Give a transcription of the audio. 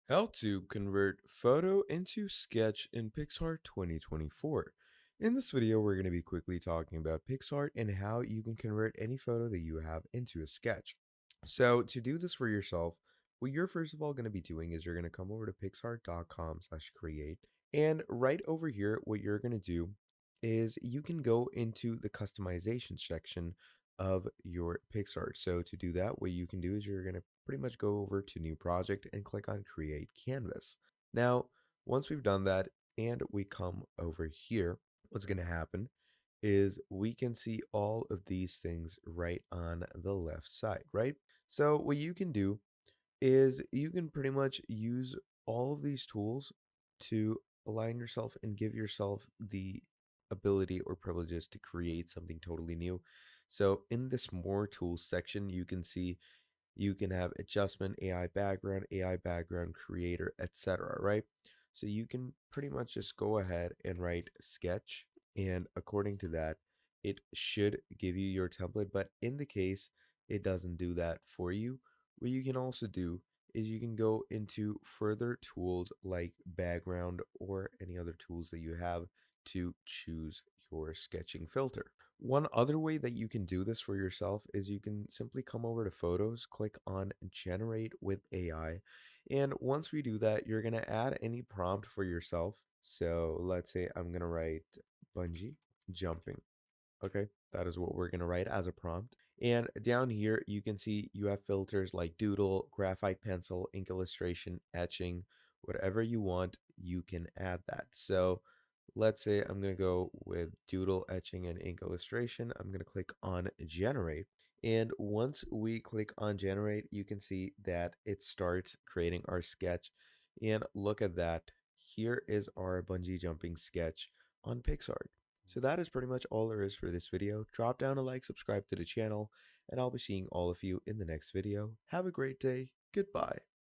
How to convert photo into sketch in Picsart 2024. In this video, we're going to be quickly talking about Picsart and how you can convert any photo that you have into a sketch. So to do this for yourself, what you're first of all going to be doing is you're going to come over to picsart.com/create. And right over here, what you're going to do is you can go into the customization section of your Picsart. So to do that, what you can do is you're going to pretty much go over to new project and click on create canvas. Now, once we've done that and we come over here, what's going to happen is we can see all of these things right on the left side, right? So what you can do is you can pretty much use all of these tools to align yourself and give yourself the ability or privileges to create something totally new. So in this more tools section, you can see you can have adjustment, AI background creator, etc. Right? So you can pretty much just go ahead and write sketch, and according to that, it should give you your template. But in the case it doesn't do that for you, what you can also do is you can go into further tools like background or any other tools that you have to choose your sketching filter. One other way that you can do this for yourself is you can simply come over to photos, click on generate with AI. And once we do that, you're going to add any prompt for yourself. So let's say I'm going to write bungee jumping. Okay, that is what we're going to write as a prompt. And down here, you can see you have filters like doodle, graphite pencil, ink illustration, etching, whatever you want, you can add that. So let's say I'm going to go with doodle, etching, and ink illustration. I'm going to click on generate. And once we click on generate, you can see that it starts creating our sketch. And look at that. Here is our bungee jumping sketch on Picsart. So that is pretty much all there is for this video. Drop down a like, subscribe to the channel, and I'll be seeing all of you in the next video. Have a great day. Goodbye.